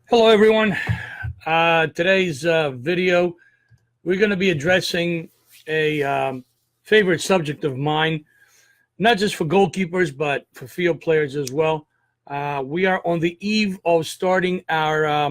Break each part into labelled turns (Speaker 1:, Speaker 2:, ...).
Speaker 1: Hello, everyone. Today's video, we're going to be addressing a favorite subject of mine, not just for goalkeepers, but for field players as well. We are on the eve of starting our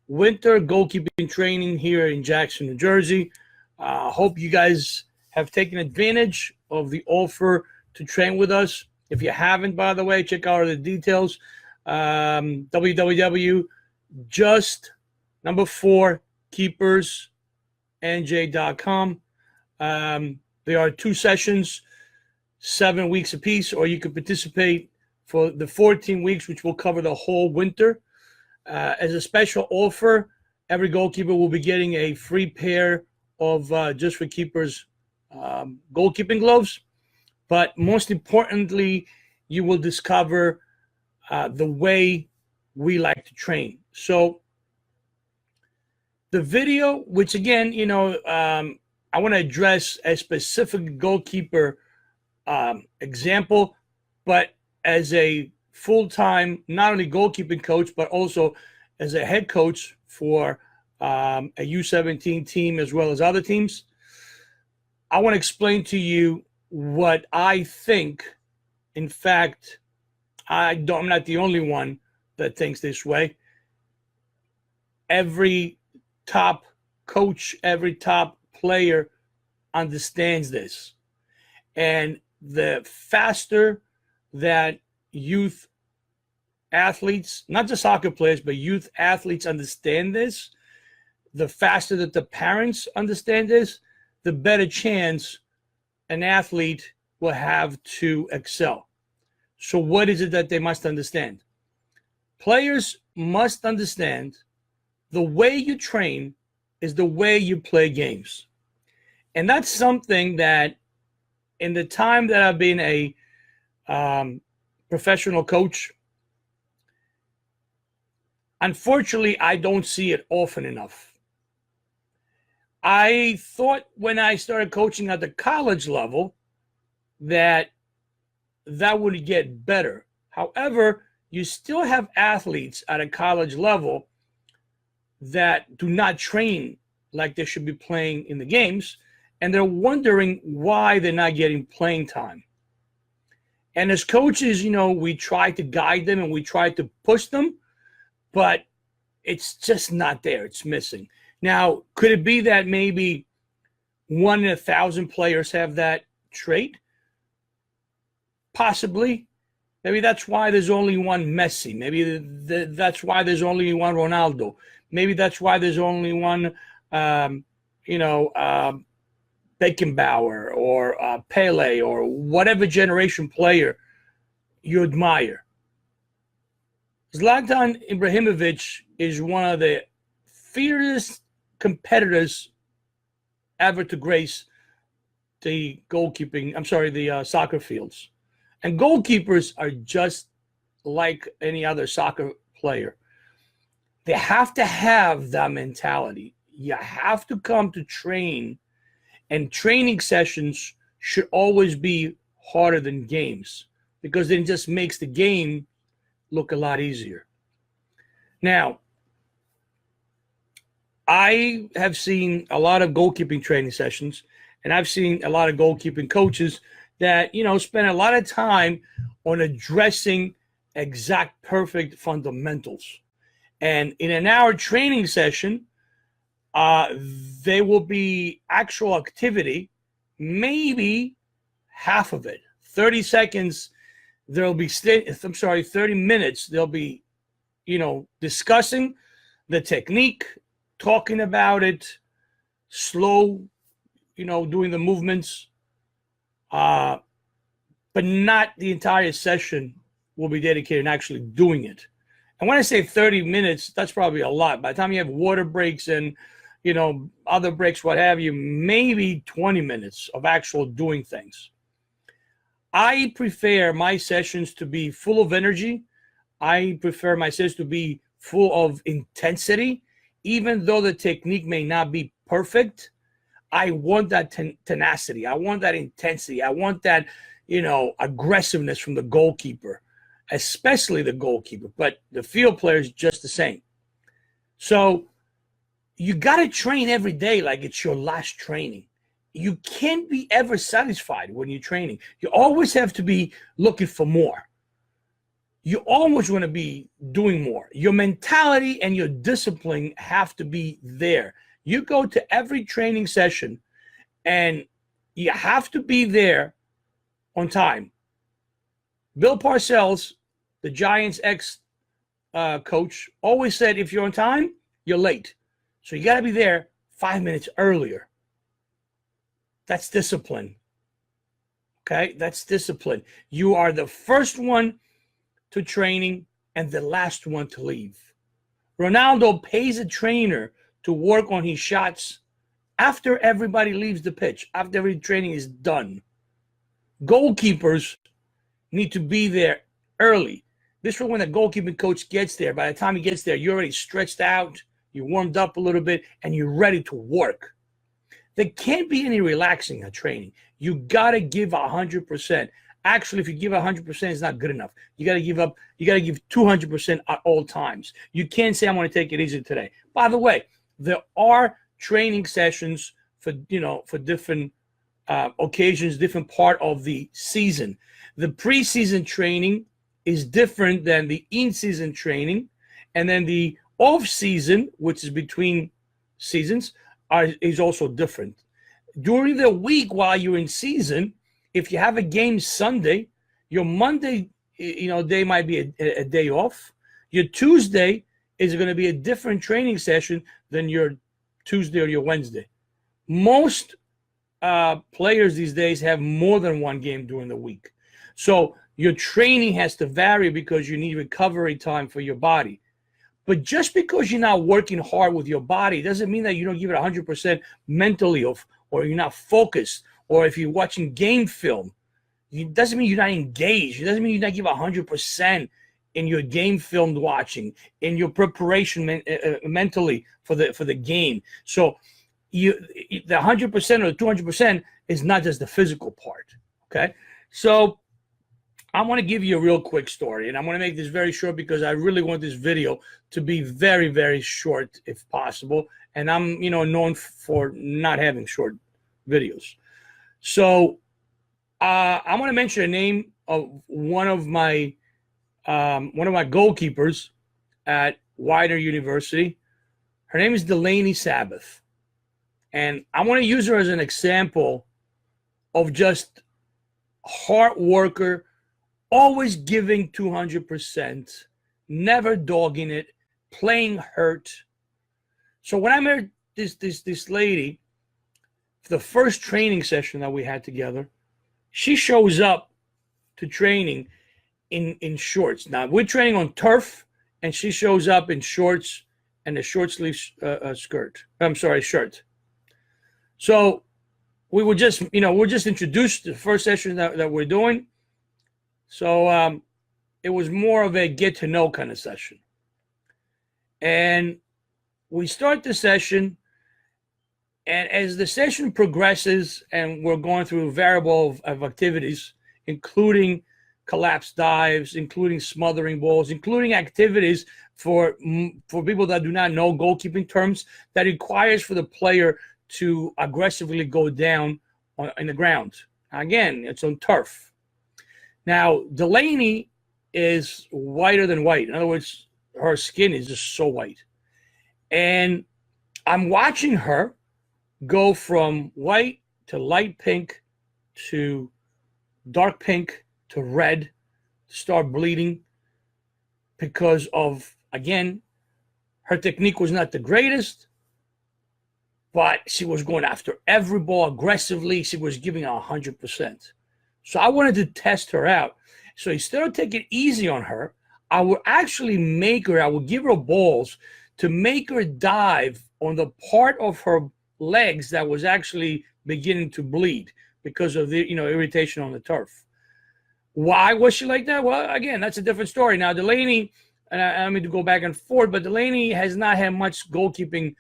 Speaker 1: winter goalkeeping training here in Jackson, New Jersey. Hope you guys have taken advantage of the offer to train with us. If you haven't, by the way, check out the details. www.just4keepersnj.com. There are 2 sessions, 7 weeks apiece, or you could participate for the 14 weeks, which will cover the whole winter. As a special offer, every goalkeeper will be getting a free pair of Just for Keepers goalkeeping gloves. But most importantly, you will discover the way we like to train. So the video, which again, I want to address a specific goalkeeper example, but as a full-time, not only goalkeeping coach, but also as a head coach for a U17 team as well as other teams, I want to explain to you what I think. In fact, I'm not the only one that thinks this way. Every top coach, every top player understands this. And the faster that youth athletes, not just soccer players, but youth athletes understand this, the faster that the parents understand this, the better chance an athlete will have to excel. So what is it that they must understand? Players must understand the way you train is the way you play games. And that's something that in the time that I've been a professional coach, unfortunately, I don't see it often enough. I thought when I started coaching at the college level that would get better. However, you still have athletes at a college level that do not train like they should be playing in the games, and they're wondering why they're not getting playing time. And as coaches, we try to guide them and we try to push them, but it's just not there. It's missing. Now, could it be that maybe 1 in 1,000 players have that trait? Possibly. Maybe that's why there's only one Messi. Maybe that's why there's only one Ronaldo. Maybe that's why there's only one, Beckenbauer or Pele or whatever generation player you admire. Zlatan Ibrahimovic is one of the fiercest competitors ever to grace the soccer fields. And goalkeepers are just like any other soccer player. They have to have that mentality. You have to come to train, and training sessions should always be harder than games because then it just makes the game look a lot easier. Now, I have seen a lot of goalkeeping training sessions, and I've seen a lot of goalkeeping coaches that, spend a lot of time on addressing exact perfect fundamentals. And in an hour training session, there will be actual activity, maybe half of it. 30 seconds, there'll be 30 minutes, they'll be, discussing the technique, talking about it, slow, doing the movements, but not the entire session will be dedicated in actually doing it. And when I say 30 minutes, that's probably a lot. By the time you have water breaks and, other breaks, what have you, maybe 20 minutes of actual doing things. I prefer my sessions to be full of energy. I prefer my sessions to be full of intensity. Even though the technique may not be perfect, I want that tenacity. I want that intensity. I want that, aggressiveness from the goalkeeper, especially the goalkeeper, but the field player is just the same. So you got to train every day like it's your last training. You can't be ever satisfied when you're training. You always have to be looking for more. You always want to be doing more. Your mentality and your discipline have to be there. You go to every training session and you have to be there on time. Bill Parcells, the Giants ex-coach, always said, if you're on time, you're late. So you got to be there 5 minutes earlier. That's discipline. Okay? That's discipline. You are the first one to training and the last one to leave. Ronaldo pays a trainer to work on his shots after everybody leaves the pitch, after every training is done. Goalkeepers need to be there early. This is when the goalkeeping coach gets there. By the time he gets there, you're already stretched out, you warmed up a little bit, and you're ready to work. There can't be any relaxing at training. You got to give 100%. Actually, if you give 100%, it's not good enough. You got to give up. You got to give 200% at all times. You can't say, I'm going to take it easy today. By the way, there are training sessions for different occasions, different part of the season. The preseason training is different than the in-season training, and then the off-season, which is between seasons, is also different. During the week while you're in season, if you have a game Sunday, your Monday, day might be a day off. Your Tuesday is going to be a different training session than your Tuesday or your Wednesday. Most players these days have more than one game during the week. So your training has to vary because you need recovery time for your body. But just because you're not working hard with your body doesn't mean that you don't give it 100% mentally, or you're not focused, or if you're watching game film, it doesn't mean you're not engaged. It doesn't mean you're not give 100% in your game film watching, in your preparation mentally for the game. So the 100% or the 200% is not just the physical part. Okay, so I want to give you a real quick story, and I'm going to make this very short because I really want this video to be very, very short if possible. And I'm, known for not having short videos. So I'm going to mention the name of one of my goalkeepers at Widener University. Her name is Delaney Sabbath, and I want to use her as an example of just hard worker, always giving 200%, never dogging it, playing hurt. So when I met this lady, for the first training session that we had together, she shows up to training in shorts. Now, we're training on turf, and she shows up in shorts and a short sleeve shirt. So we were just, we're just introduced to the first session that we're doing. So it was more of a get to know kind of session. And we start the session, and as the session progresses and we're going through a variable of activities, including collapse dives, including smothering balls, including activities for people that do not know goalkeeping terms, that requires for the player to aggressively go down in the ground. Again, it's on turf. Now, Delaney is whiter than white. In other words, her skin is just so white. And I'm watching her go from white to light pink to dark pink to red, start bleeding because of, again, her technique was not the greatest, but she was going after every ball aggressively. She was giving 100%. So I wanted to test her out. So instead of taking it easy on her, I would actually I would give her balls to make her dive on the part of her legs that was actually beginning to bleed because of the irritation on the turf. Why was she like that? Well, again, that's a different story. Now, Delaney, and I mean to go back and forth, but Delaney has not had much goalkeeping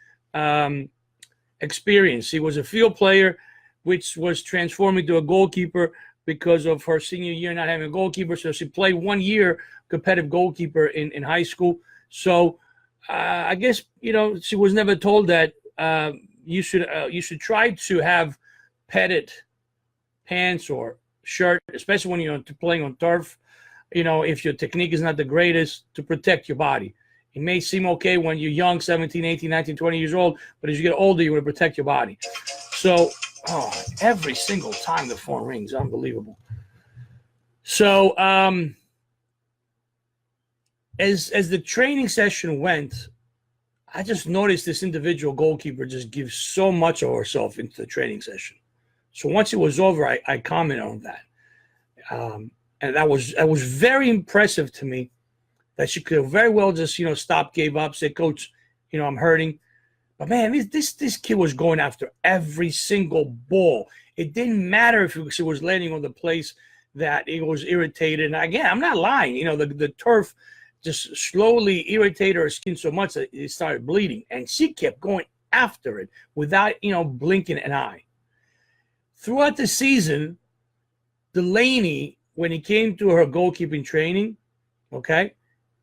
Speaker 1: experience. She was a field player, which was transforming to a goalkeeper because of her senior year not having a goalkeeper. So she played 1 year competitive goalkeeper in high school. So I guess, she was never told that you should try to have padded pants or shirt, especially when you're playing on turf. If your technique is not the greatest, to protect your body. It may seem okay when you're young, 17, 18, 19, 20 years old, but as you get older, you want to protect your body. So, every single time the phone rings, unbelievable. So, as the training session went, I just noticed this individual goalkeeper just gives so much of herself into the training session. So once it was over, I commented on that. And that was very impressive to me, that she could have very well just, stop, gave up, said, "Coach, I'm hurting." But man, this kid was going after every single ball. It didn't matter if she was landing on the place that it was irritated. And again, I'm not lying. The turf just slowly irritated her skin so much that it started bleeding. And she kept going after it without, blinking an eye. Throughout the season, Delaney, when it came to her goalkeeping training, okay,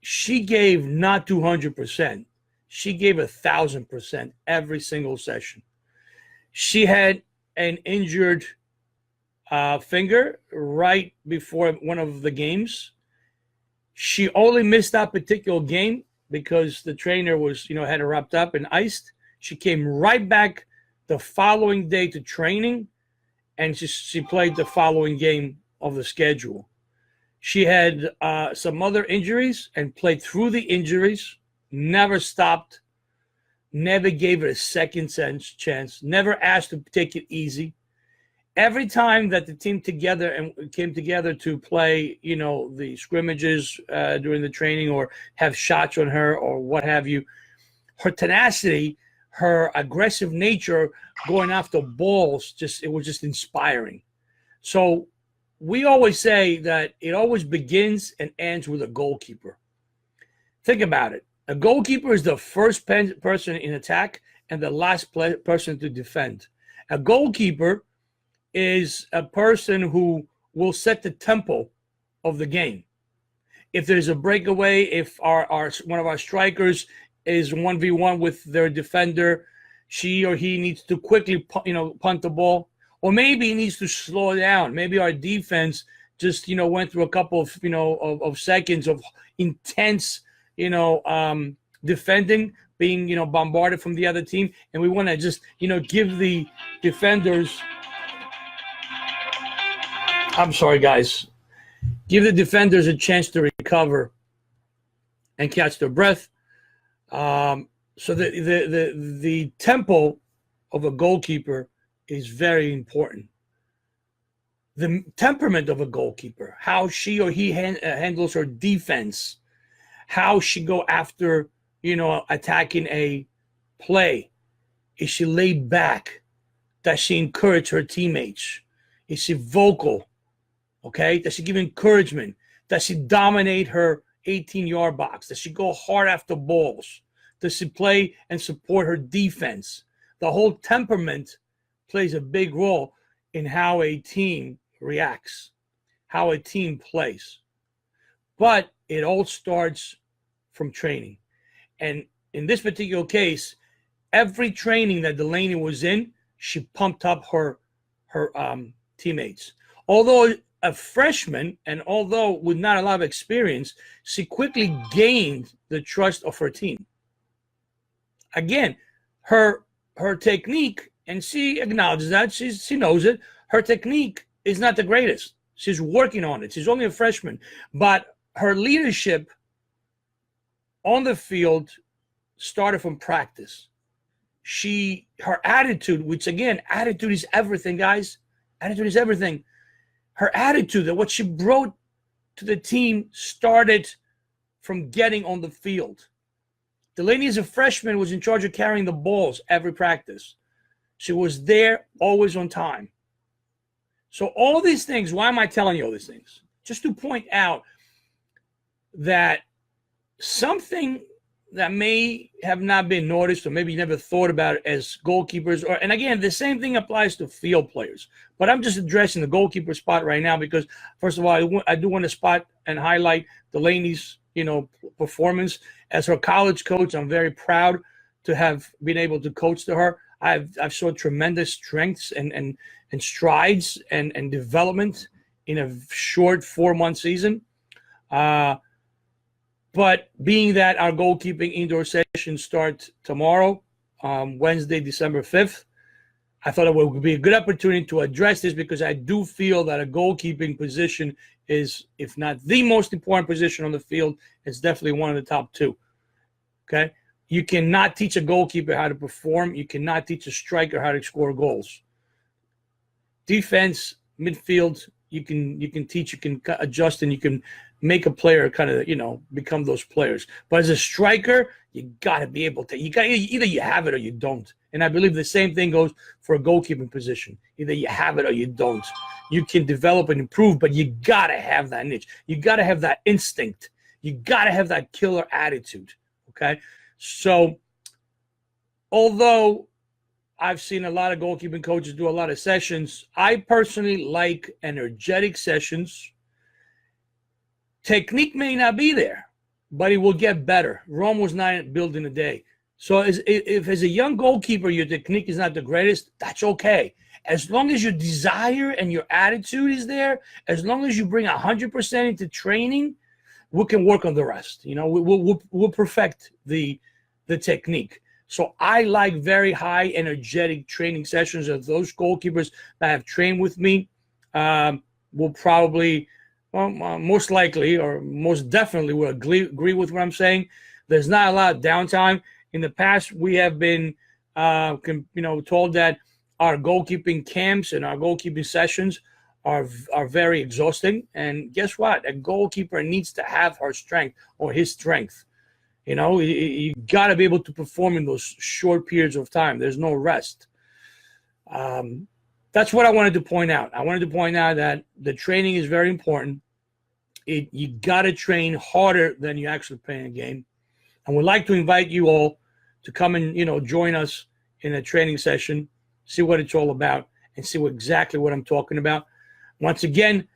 Speaker 1: she gave not 200%. She gave 1,000% every single session. She had an injured finger right before one of the games. She only missed that particular game because the trainer was, had her wrapped up and iced. She came right back the following day to training, and she played the following game of the schedule. She had some other injuries and played through the injuries, never stopped, never gave it a second chance, never asked to take it easy. Every time that the team came together to play, the scrimmages during the training or have shots on her or what have you, her tenacity, her aggressive nature going after balls, it was just inspiring. So we always say that it always begins and ends with a goalkeeper. Think about it. A goalkeeper is the first person in attack and the last person to defend. A goalkeeper is a person who will set the tempo of the game. If there's a breakaway, if one of our strikers is 1v1 with their defender, she or he needs to quickly punt the ball, or maybe he needs to slow down. Maybe our defense just went through a couple of seconds of intense defending, being bombarded from the other team, and we want to just give the defenders. I'm sorry, guys. Give the defenders a chance to recover and catch their breath. So the tempo of a goalkeeper is very important. The temperament of a goalkeeper, how she or he handles her defense, how she go after attacking a play. Is she laid back? Does she encourage her teammates? Is she vocal? Okay, does she give encouragement? Does she dominate her 18-yard box? Does she go hard after balls? Does she play and support her defense? The whole temperament plays a big role in how a team reacts, how a team plays. But it all starts from training. And in this particular case, every training that Delaney was in, she pumped up her teammates. Although a freshman, and although with not a lot of experience, she quickly gained the trust of her team. Again, her technique, and she acknowledges that, she knows it, her technique is not the greatest. She's working on it. She's only a freshman. But her leadership on the field started from practice. Her attitude, which again, attitude is everything, guys. Attitude is everything. Her attitude, that what she brought to the team, started from getting on the field. Delaney, as a freshman, was in charge of carrying the balls every practice. She was there, always on time. So all these things, why am I telling you all these things? Just to point out that something that may have not been noticed, or maybe you never thought about it as goalkeepers, and again, the same thing applies to field players. But I'm just addressing the goalkeeper spot right now because, first of all, I do want to spot and highlight Delaney's performance. As her college coach, I'm very proud to have been able to coach to her. I've saw tremendous strengths and strides and development in a short 4-month season. But being that our goalkeeping indoor session starts tomorrow, Wednesday, December 5th, I thought it would be a good opportunity to address this, because I do feel that a goalkeeping position is, if not the most important position on the field, it's definitely one of the top 2. Okay? You cannot teach a goalkeeper how to perform. You cannot teach a striker how to score goals. Defense, midfield, you can teach, you can adjust, and you can make a player kind of, become those players. But as a striker, you got to be able to. Either you have it or you don't. And I believe the same thing goes for a goalkeeping position. Either you have it or you don't. You can develop and improve, but you got to have that niche. You got to have that instinct. You got to have that killer attitude, okay? So although I've seen a lot of goalkeeping coaches do a lot of sessions, I personally like energetic sessions. Technique may not be there, but it will get better. Rome was not built in a day. So if as a young goalkeeper, your technique is not the greatest, that's okay. As long as your desire and your attitude is there, as long as you bring 100% into training, we can work on the rest. We'll perfect the technique. So I like very high energetic training sessions of those goalkeepers that have trained with me. Will probably, most likely, or most definitely will agree with what I'm saying. There's not a lot of downtime. In the past, we have been, told that our goalkeeping camps and our goalkeeping sessions are very exhausting. And guess what? A goalkeeper needs to have her strength or his strength. You got to be able to perform in those short periods of time. There's no rest. That's what I wanted to point out. I wanted to point out that the training is very important. You got to train harder than you actually play in a game. And we'd like to invite you all to come and, join us in a training session, see what it's all about, and see exactly what I'm talking about. Once again,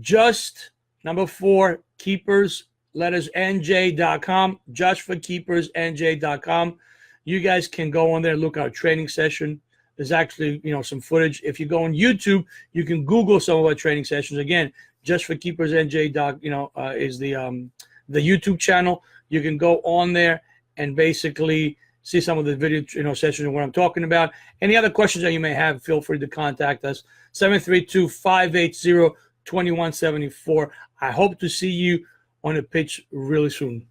Speaker 1: just number 4, keepers, letters NJ.com, just for keepers, NJ.com. You guys can go on there and look at our training session. There's actually, some footage. If you go on YouTube, you can Google some of our training sessions. Again, just for keepers, NJ. Is the YouTube channel. You can go on there and basically see some of the video, sessions and what I'm talking about. Any other questions that you may have, feel free to contact us. 732-580-2174. I hope to see you on the pitch really soon.